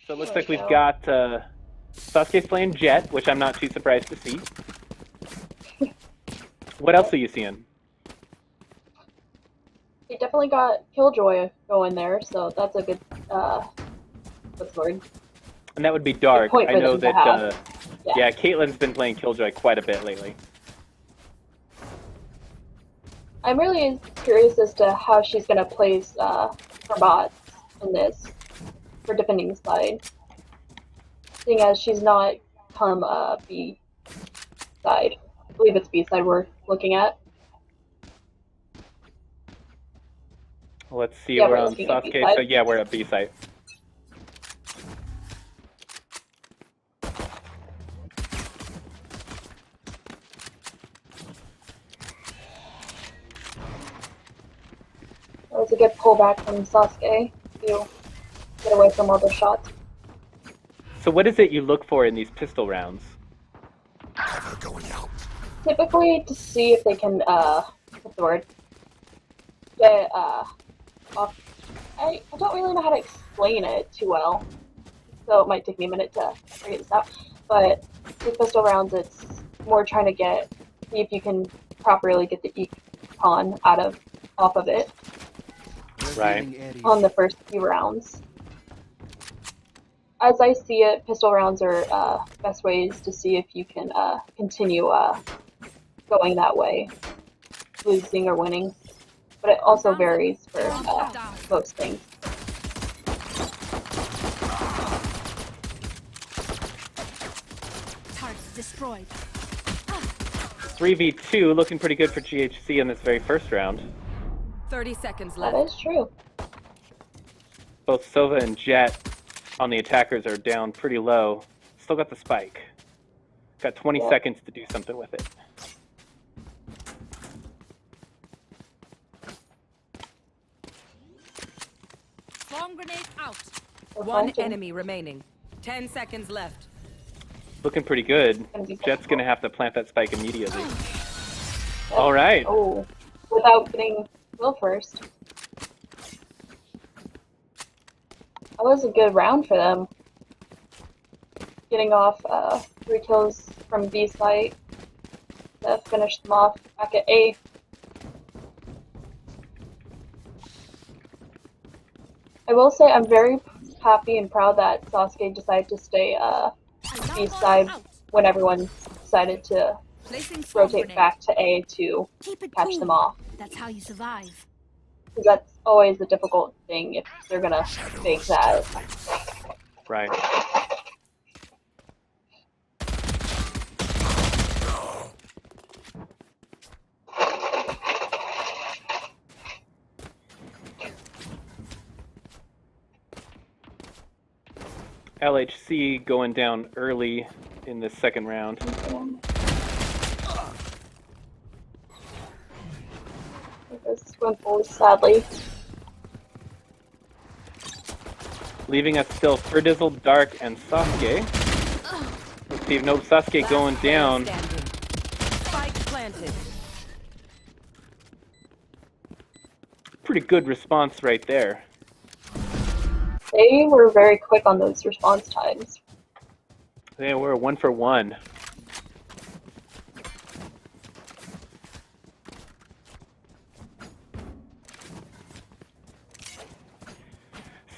So it looks like we've got Sasuke's playing Jet, which I'm not too surprised to see. What else are you seeing? He definitely got Killjoy going there, so that's a good, what's the word? And that would be Dark. I know that, yeah, Caitlyn's been playing Killjoy quite a bit lately. I'm really curious as to how she's going to place her bots in this for defending side, seeing as she's not come B side. I believe it's B side we're looking at. Let's see, we're on Sasuke, so yeah, we're at B site. That was a good pullback from Sasuke to get away from all the shots. So what is it you look for in these pistol rounds? Going out. Typically to see if they can, what's the word? Get, off. I don't really know how to explain it too well, so it might take me a minute to figure this out. But with pistol rounds, it's more trying to see if you can properly get the econ off of it. Right. On the first few rounds. As I see it, pistol rounds are best ways to see if you can continue going that way, losing or winning. But it also varies for most things. Targets destroyed. 3v2, looking pretty good for GHC in this very first round. 30 seconds left. That is true. Both Sova and Jet on the attackers are down pretty low. Still got the spike. Got 20 seconds to do something with it. Bomb grenade out. One enemy remaining. 10 seconds left. Looking pretty good. Jet's gonna have to plant that spike immediately. All right. Oh, without getting kill first. That was a good round for them. Getting off 3 kills from B site to finish them off back at A. I will say I'm very happy and proud that Sasuke decided to stay B side when everyone decided to rotate back to A to catch them off. That's how you survive. Because that's always a difficult thing if they're gonna fake that. Right. LHC going down early in the second round. This went forward, sadly. Leaving us still Ferdizzle, Dark, and Sasuke. Let's see, nope, Sasuke going down. Spike planted. Pretty good response right there. They were very quick on those response times. They were 1 for 1.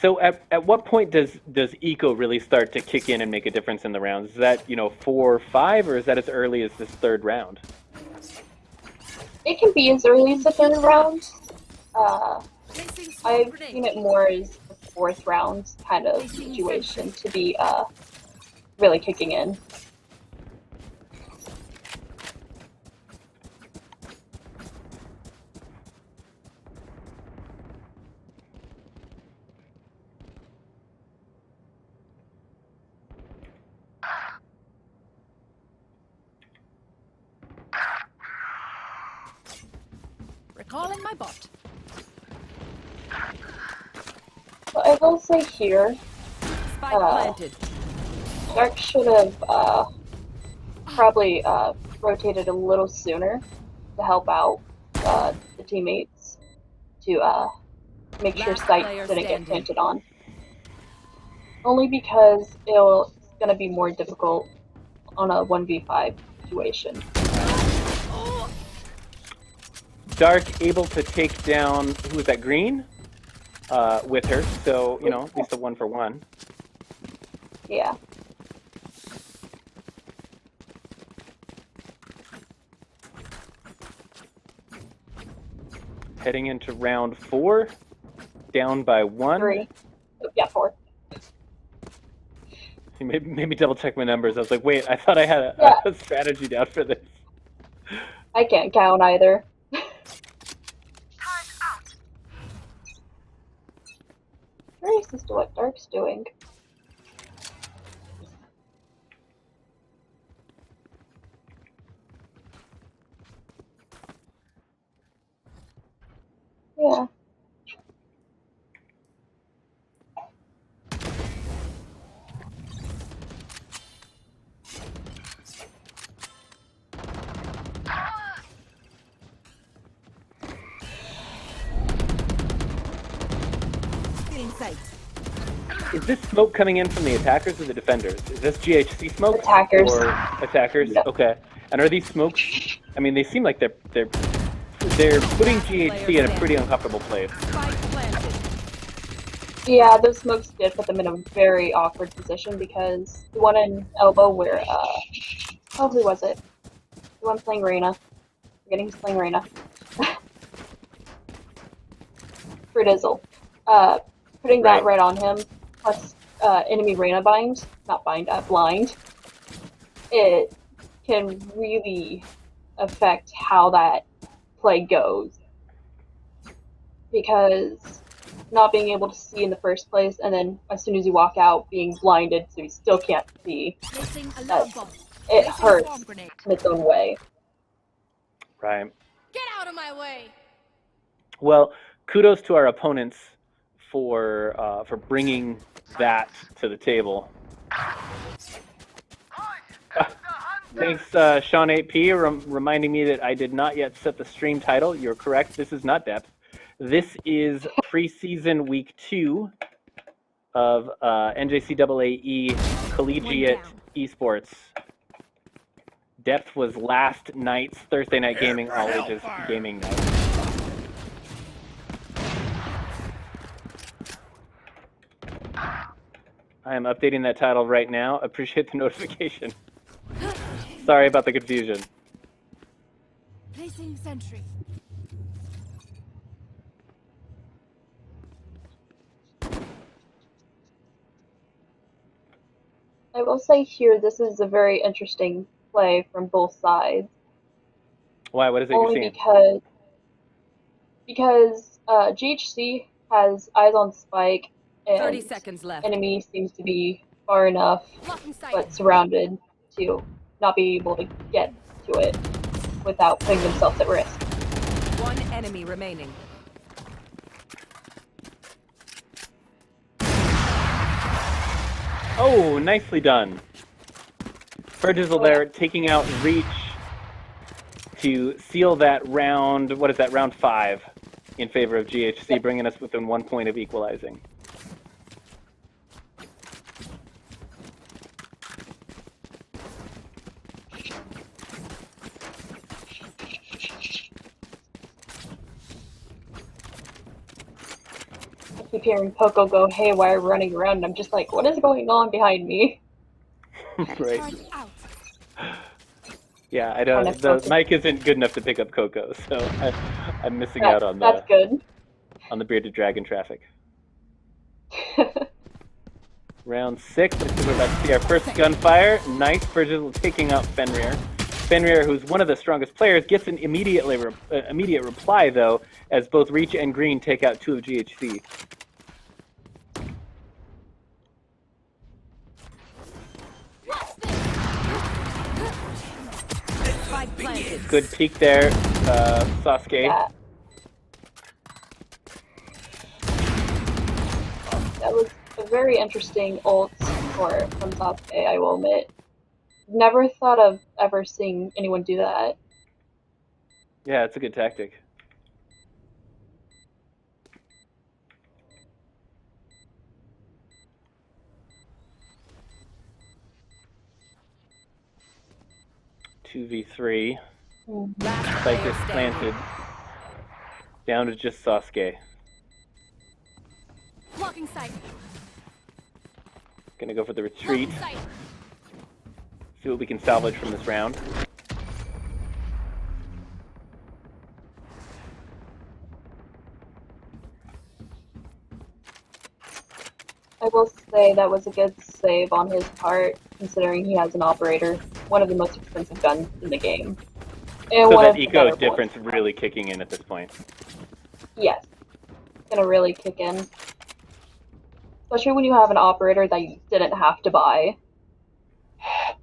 So at what point does eco really start to kick in and make a difference in the rounds? Is that, 4 or 5, or is that as early as this third round? It can be as early as the third round. I've seen it more as the fourth round kind of situation to be really kicking in. Recalling my bot. So I will say here, Spike planted. Dark should have probably rotated a little sooner to help out the teammates to make sure Sight didn't get planted on. Only because it's going to be more difficult on a 1v5 situation. Dark able to take down, who was that, Green? With her, so, you know, at least a 1-for-1. Yeah. Heading into round 4, down by 1. 3. Yeah, 4. You made me double check my numbers. I was like, wait, I thought I had a strategy down for this. I can't count either. Curious as to what Dark's doing. Yeah. Is this smoke coming in from the attackers or the defenders? Is this GHC smoke? Attackers. Or attackers? No. Okay. And are these smokes? I mean, they seem like they're putting GHC in a pretty uncomfortable place. Yeah, those smokes did put them in a very awkward position because the one in elbow where oh, who was it? The one playing Reyna. Forgetting who's playing Reyna. Preseason. Putting that right on him, plus enemy Reyna blind, it can really affect how that play goes. Because not being able to see in the first place, and then as soon as you walk out, being blinded so you still can't see, it hurts in its own way. Right. Get out of my way! Well, kudos to our opponents for bringing that to the table. Thanks, Sean 8P, reminding me that I did not yet set the stream title. You're correct. This is not Depth. This is preseason week 2 of NJCAA Collegiate Esports. Depth was last night's Thursday night gaming, all ages gaming night. I am updating that title right now. Appreciate the notification. Sorry about the confusion. Placing sentry. I will say here, this is a very interesting play from both sides. Why? What is it you're Only seeing? because GHC has eyes on Spike, and 30 seconds left. enemy seems to be far enough, but surrounded to not be able to get to it without putting themselves at risk. One enemy remaining. Oh, nicely done. Ferdizzle there, taking out Reach to seal that round, what is that, round 5 in favor of GHC, bringing us within 1 point of equalizing. I keep hearing Poco go haywire running around, and I'm just like, what is going on behind me? Right. Yeah, I don't. The mic isn't good enough to pick up Coco, so I'm missing out on that's good. On the bearded dragon traffic. Round 6. We're about to see our first gunfire. Nice. Ferdizzle taking out Fenrir. Fenrir, who's one of the strongest players, gets an immediate reply though, as both Reach and Green take out 2 of GHC. Good peek there, Sasuke. Yeah. That was a very interesting ult from Sasuke, I will admit. Never thought of ever seeing anyone do that. Yeah, it's a good tactic. 2v3. Last Spike player is standing. planted. Down to just Sasuke. Blocking sight. Gonna go for the retreat. Blocking sight. See what we can salvage from this round. I will say that was a good save on his part, considering he has an operator, one of the most expensive guns in the game. And So one that of the eco better difference ones. really kicking in at this point. Yes. It's gonna really kick in. Especially when you have an operator that you didn't have to buy.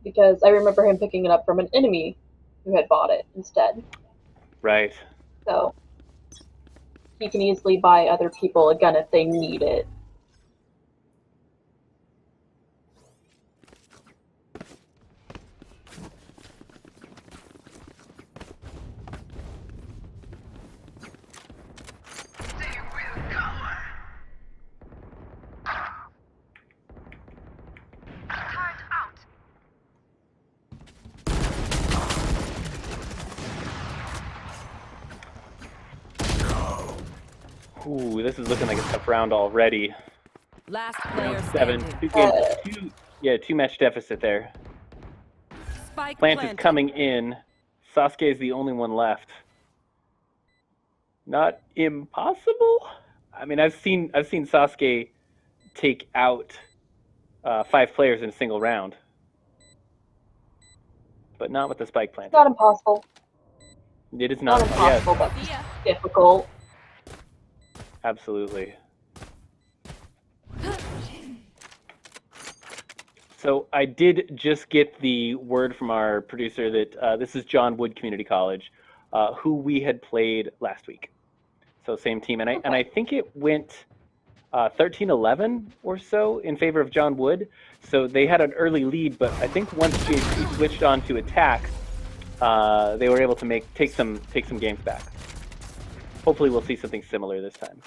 Because I remember him picking it up from an enemy who had bought it instead. Right. So he can easily buy other people a gun if they need it. Ooh, this is looking like a tough round already. Last player Round 7. standing. Two match deficit there. Spike Plant is planted. coming in. Sasuke is the only one left. Not impossible. I mean, I've seen Sasuke take out 5 players in a single round, but not with the spike plant. It's not impossible. It is Not not. impossible, but See ya. difficult. Absolutely. So I did just get the word from our producer that this is John Wood Community College, who we had played last week. So same team, and I think it went 13-11 or so in favor of John Wood. So they had an early lead, but I think once GHC switched on to attack, they were able to take some games back. Hopefully we'll see something similar this time.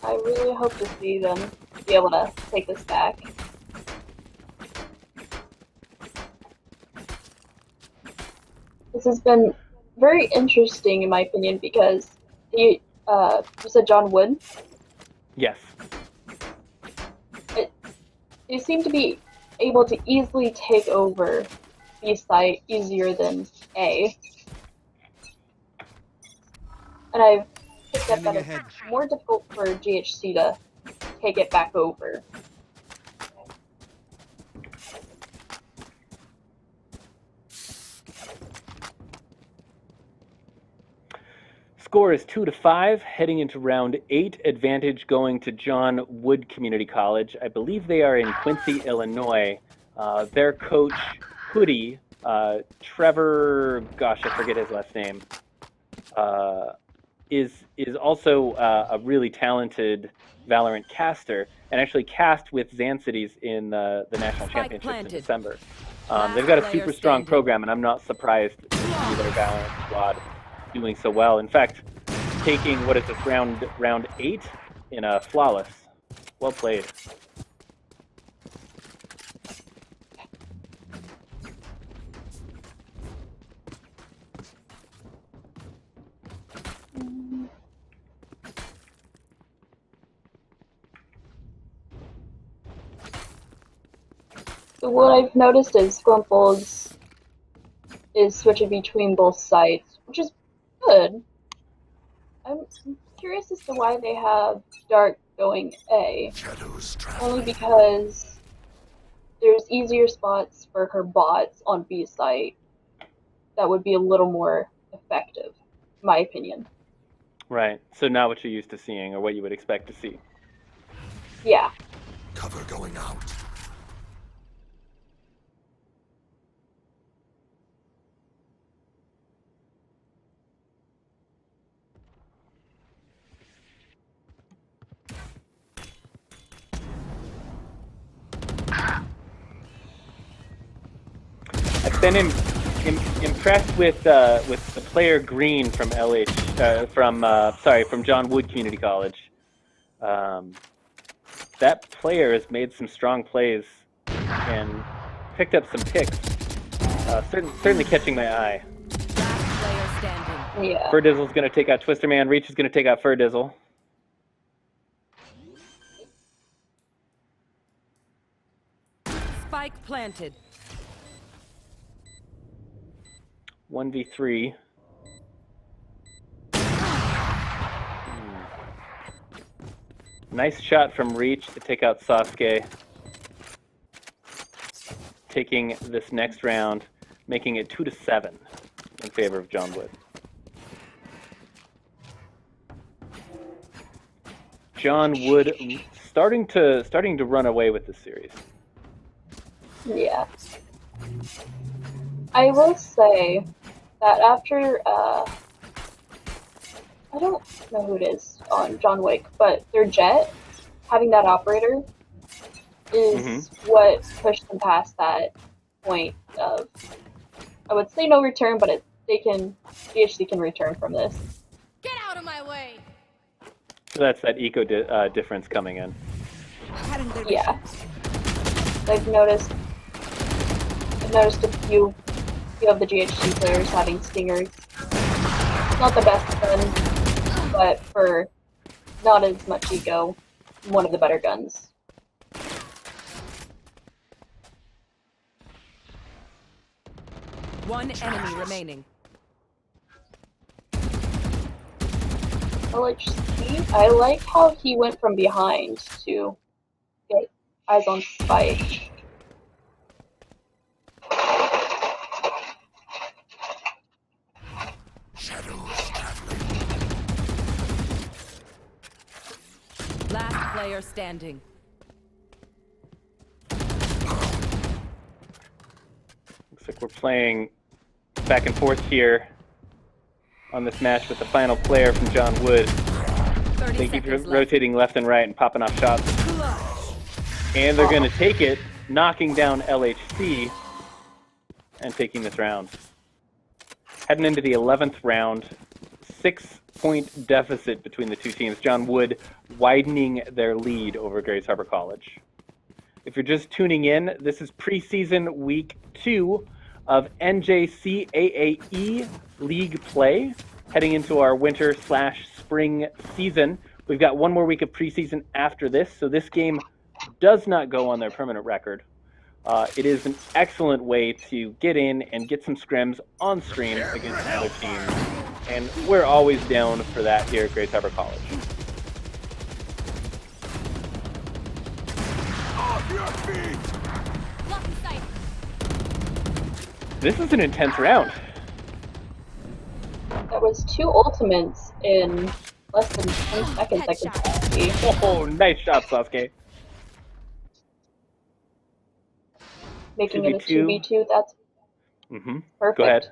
I really hope to see them be able to take this back. This has been very interesting in my opinion because you said John Wood. Yes. They seem to be able to easily take over B site easier than A. And I've picked up that it's more difficult for GHC to take it back over. Score is 2-5, heading into round 8. Advantage going to John Wood Community College. I believe they are in Quincy, Illinois. Their coach, Hoodie, Trevor, gosh, I forget his last name, is also a really talented Valorant caster, and actually cast with Zancities in the National Championships in December. They've got a super strong program, and I'm not surprised to see their Valorant squad doing so well. In fact, taking, what is this, round 8 in a flawless. Well played. So what I've noticed is Scrumples is switching between both sites, which is good. I'm curious as to why they have Dark going A. Shadows Only traveling. because there's easier spots for her bots on B site that would be a little more effective, in my opinion. Right. So not what you're used to seeing or what you would expect to see. Yeah. Cover going out. I've been impressed with the player Green from from John Wood Community College. That player has made some strong plays and picked up some picks. Certainly catching my eye. Last player standing. Yeah. Ferdizzle's going to take out Twister Man. Reach is going to take out Ferdizzle. Spike planted. 1v3. Nice shot from Reach to take out Sasuke. Taking this next round, making it 2-7 in favor of John Wood. John Wood starting to run away with this series. Yeah. I will say that after, I don't know who it is on John Wick, but their jet, having that operator, is what pushed them past that point of, I would say no return, but GHC can return from this. Get out of my way! So that's that eco difference coming in. Yeah. I've noticed a few of the GHC players having stingers. Not the best gun, but for not as much eco, one of the better guns. One enemy remaining. LHC, I like how he went from behind to get eyes on Spike. Shadows traveling. Last player standing. Looks like we're playing back and forth here on this match with the final player from John Wood. They keep rotating left and right and popping off shots. And they're going to take it, knocking down LHC and taking this round. Heading into the 11th round, 6-point deficit between the two teams. John Wood widening their lead over Grays Harbor College. If you're just tuning in, this is preseason week 2 of NJCAAE League play, heading into our winter/spring season. We've got one more week of preseason after this, so this game does not go on their permanent record. It is an excellent way to get in and get some scrims on stream against other teams, and we're always down for that here at Grays Harbor College. Off your feet! This is an intense round. That was 2 ultimates in less than 20 seconds, I could see. Oh, nice shot, Sasuke. Making it a 2v2. 2v2, that's perfect. Go ahead.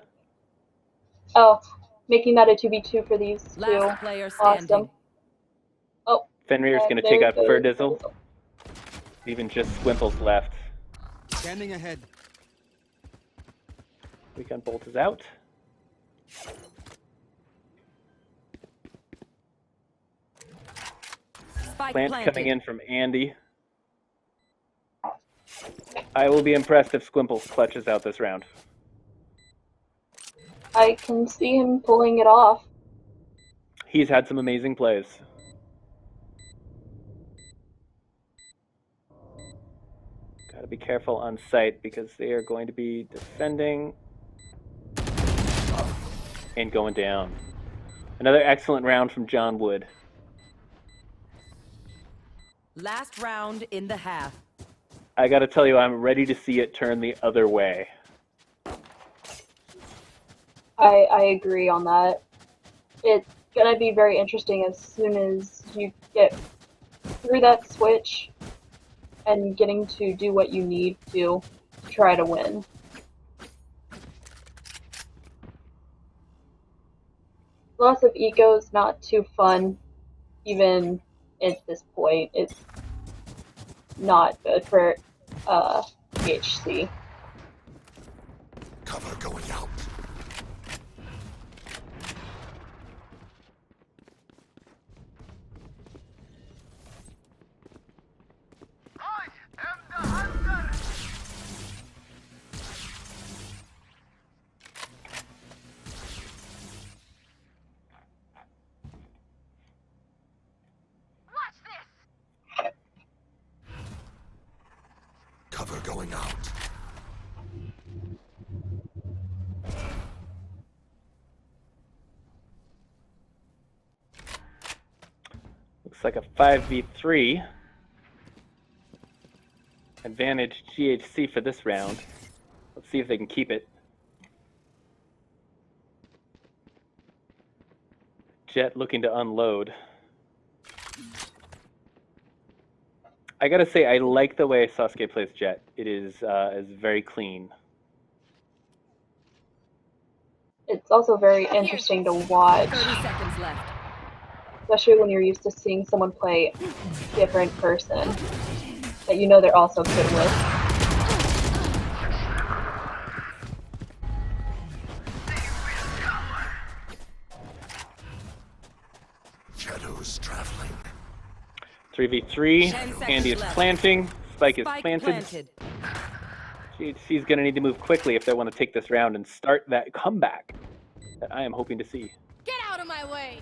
Oh, making that a 2v2 for these two. Last player standing. Awesome. Oh. Fenrir's going to take out Ferdizzle. Even just Squimple's left. Standing ahead. Weekend Bolt is out. Spike Plant planted. coming in from Andy. I will be impressed if Squimple clutches out this round. I can see him pulling it off. He's had some amazing plays. Got to be careful on site because they are going to be defending and going down. Another excellent round from John Wood. Last round in the half. I got to tell you, I'm ready to see it turn the other way. I agree on that. It's gonna be very interesting as soon as you get through that switch and getting to do what you need to try to win. Loss of eco is not too fun, even at this point. It's not good for GHC. Cover going out. Cover going out. Looks like a 5v3. Advantage GHC for this round. Let's see if they can keep it. Jet looking to unload. I gotta say, I like the way Sasuke plays Jet. It is very clean. It's also very interesting to watch, 30 seconds left. especially when you're used to seeing someone play a different person that you know they're also good with. Shadows traveling. 3v3. 10 seconds Andy is left. planting. Spike is Spike planted. GHC is going to need to move quickly if they want to take this round and start that comeback that I am hoping to see. Get out of my way!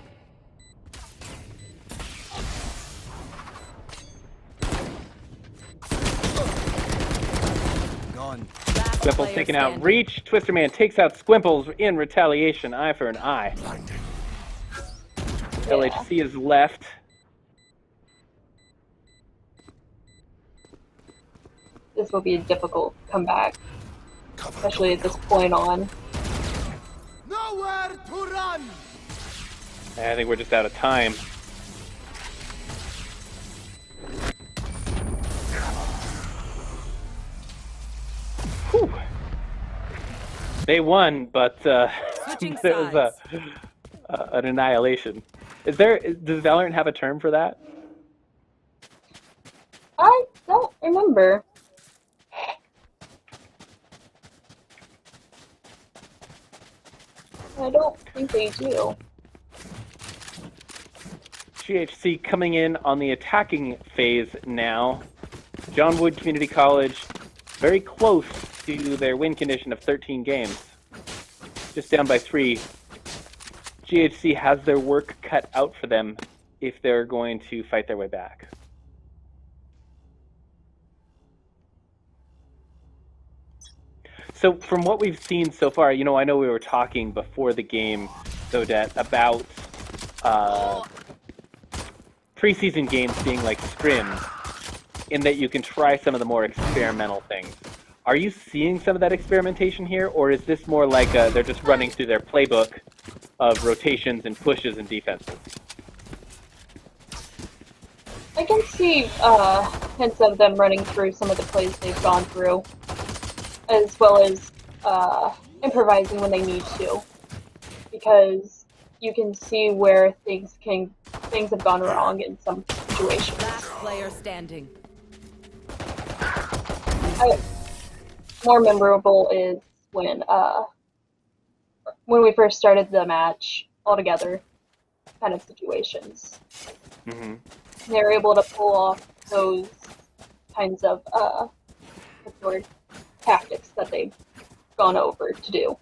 Gone. Last Squimples player taking out standing. Reach. Twister Man takes out Squimples in retaliation. Eye for an eye. Blinding. LHC is left. This will be a difficult comeback, Cover especially at going this point on. Nowhere to run. I think we're just out of time. Whew. They won, but Switching it was an annihilation. Does Valorant have a term for that? I don't remember. I don't think they do. GHC coming in on the attacking phase now. John Wood Community College very close to their win condition of 13 games. Just down by 3. GHC has their work cut out for them if they're going to fight their way back. So from what we've seen so far, you know, I know we were talking before the game, Odette, about preseason games being like scrims, in that you can try some of the more experimental things. Are you seeing some of that experimentation here, or is this more like they're just running through their playbook of rotations and pushes and defenses? I can see hints of them running through some of the plays they've gone through, as well as improvising when they need to, because you can see where things have gone wrong in some situations. Last player standing. More memorable is when we first started the match altogether, kind of situations. Mm-hmm. They were able to pull off those kinds of tactics that they've gone over to do.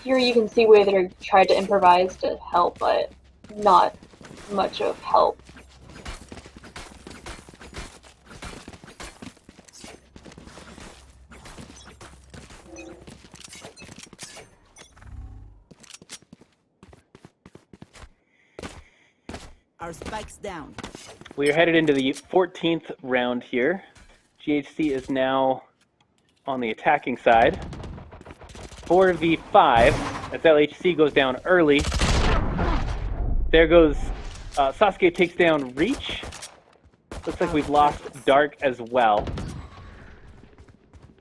Here you can see where they tried to improvise to help, but not much of help. Our spikes down. We are headed into the 14th round here. GHC is now on the attacking side. 4v5 as LHC goes down early. There goes Sasuke takes down Reach. Looks like we've lost Dark as well.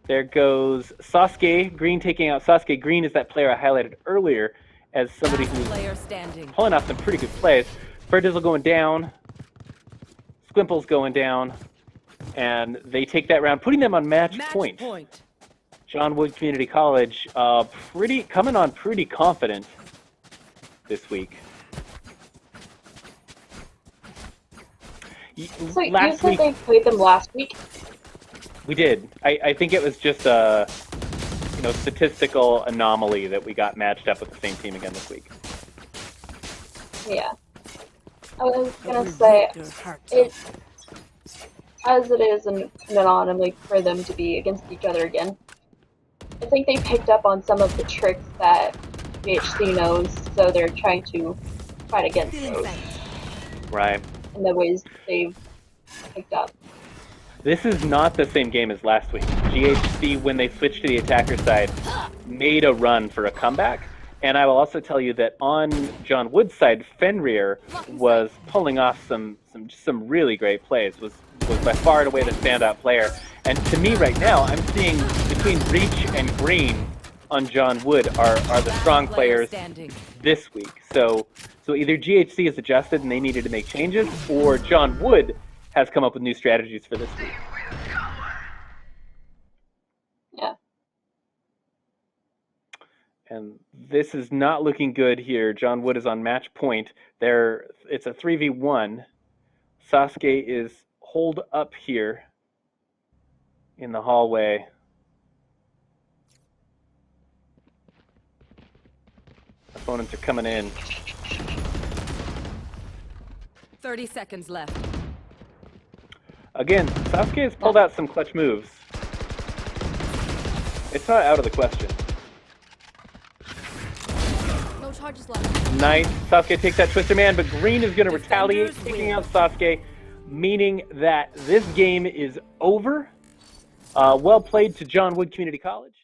There goes Sasuke. Green taking out Sasuke. Green is that player I highlighted earlier as somebody Last who's player standing. pulling off some pretty good plays. Ferdizzle going down. Squimple's going down. And they take that round, putting them on match point. John Wood Community College, coming on pretty confident this week. So you said they played them last week? We did. I think it was just a statistical anomaly that we got matched up with the same team again this week. Yeah. I was gonna say, as it is and then on and like for them to be against each other again. I think they picked up on some of the tricks that GHC knows, so they're trying to fight against those. Right. In the ways they've picked up. This is not the same game as last week. GHC, when they switched to the attacker side, made a run for a comeback. And I will also tell you that on John Wood's side, Fenrir was pulling off some really great plays. Was by far and away the standout player. And to me right now, I'm seeing between Reach and Green on John Wood are the strong players this week. So either GHC has adjusted and they needed to make changes, or John Wood has come up with new strategies for this week. Yeah. And this is not looking good here. John Wood is on match point. It's a 3v1. Sasuke is holed up here in the hallway. Opponents are coming in. 30 seconds left. Again, Sasuke has pulled out some clutch moves. It's not out of the question. No charges left. Nice. Sasuke takes that Twister Man, but Green is going to retaliate, taking out Sasuke, meaning that this game is over. Well played to John Wood Community College.